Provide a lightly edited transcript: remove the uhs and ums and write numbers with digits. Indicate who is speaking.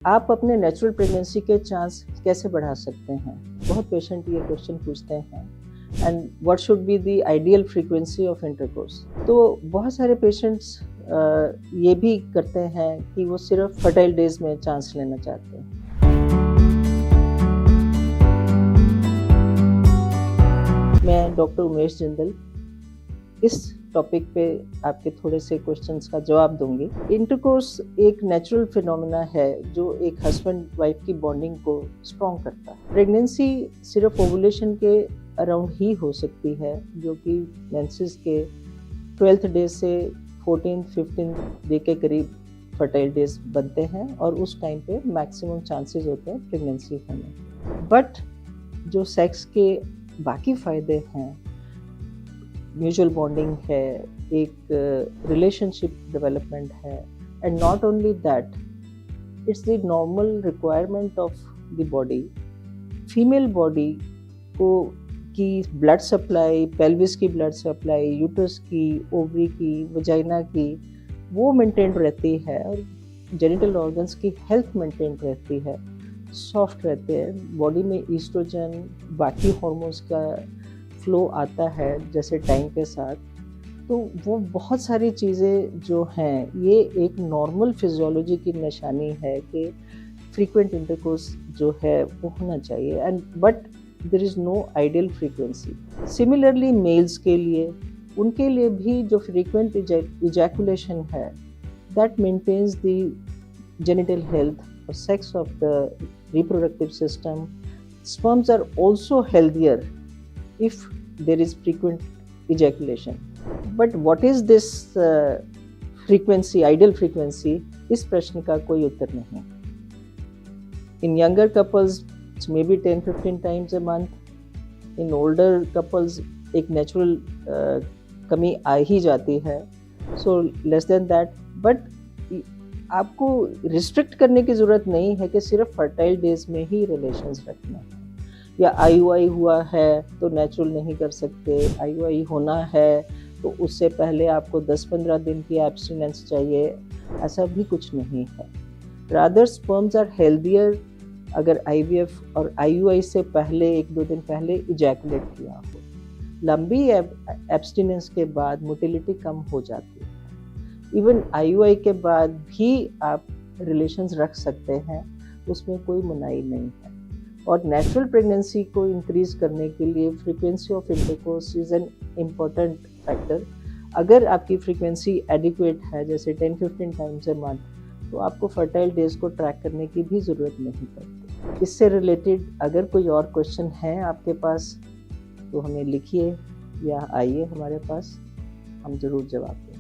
Speaker 1: आप अपने natural pregnancy के चांस कैसे बढ़ा सकते हैं? बहुत पेशेंट ये क्वेश्चन पूछते हैं and what should be the ideal frequency of intercourse. तो बहुत सारे पेशेंट्स ये भी करते हैं कि वो सिर्फ फर्टाइल डेज में चांस लेना चाहते हैं। मैं डॉक्टर उमेश जिंदल इस टॉपिक पे आपके थोड़े से क्वेश्चंस का जवाब दूंगी। इंटरकोर्स एक नेचुरल फिनोमेना है जो एक हस्बैंड वाइफ की बॉन्डिंग को स्ट्रॉन्ग करता है। प्रेगनेंसी सिर्फ ओवुलेशन के अराउंड ही हो सकती है, जो कि मेंसेस के 12th डे से 14th-15th डे के करीब फर्टाइल डेज बनते हैं और उस टाइम पे मैक्सिमम चांसेस होते हैं प्रेगनेंसी होने। बट जो सेक्स के बाकी फ़ायदे हैं, म्यूचुअल बॉन्डिंग है, एक रिलेशनशिप डेवलपमेंट है, and not only that, it's the normal requirement of the body. Female body को की ब्लड सप्लाई, पेल्विस की ब्लड सप्लाई, यूट्रस की, ओवरी की, वजाइना की, वो मेंटेन रहती है और जेनिटल ऑर्गन्स की हेल्थ मेंटेन रहती है, सॉफ्ट रहते हैं। बॉडी में ईस्ट्रोजन, बाकी हार्मोन्स का फ्लो आता है जैसे टाइम के साथ। तो वो बहुत सारी चीज़ें जो हैं, ये एक नॉर्मल फिजियोलॉजी की निशानी है कि फ्रीक्वेंट इंटरकोर्स जो है वो होना चाहिए, and but there is no ideal frequency. Similarly males के लिए, उनके लिए भी जो फ्रीक्वेंट इजैकुलेशन है, that maintains the genital health और sex of the reproductive system. Sperms are also healthier if there is frequent ejaculation. But what is this frequency, ideal frequency? इस प्रश्न का कोई उत्तर नहीं। In younger couples, it's maybe 10-15 times a month. In older couples, एक natural कमी आ ही जाती है, so less than that. But आपको रिस्ट्रिक्ट करने की ज़रूरत नहीं है कि सिर्फ फर्टाइल डेज में ही रिलेशंस रखना है, या IUI हुआ है तो नेचुरल नहीं कर सकते, IUI होना है तो उससे पहले आपको 10-15 दिन की एब्स्टिनेंस चाहिए, ऐसा भी कुछ नहीं है। रादर स्पर्म्स आर हेल्दियर अगर IVF और IUI से पहले 1-2 दिन पहले इजैकुलेट किया हो। लंबी एब्स्टिनेंस के बाद मोटिलिटी कम हो जाती है। इवन IUI के बाद भी आप रिलेशंस रख सकते हैं, उसमें कोई मनाही नहीं है। और नेचुरल प्रेगनेंसी को इंक्रीज करने के लिए frequency of intercourse is an important factor. अगर आपकी फ्रीक्वेंसी एडिक्वेट है, जैसे 10-15 टाइम्स ए मंथ, तो आपको फर्टाइल डेज को ट्रैक करने की भी ज़रूरत नहीं पड़ती। इससे रिलेटेड अगर कोई और क्वेश्चन है आपके पास तो हमें लिखिए या आइए हमारे पास, हम ज़रूर जवाब देंगे।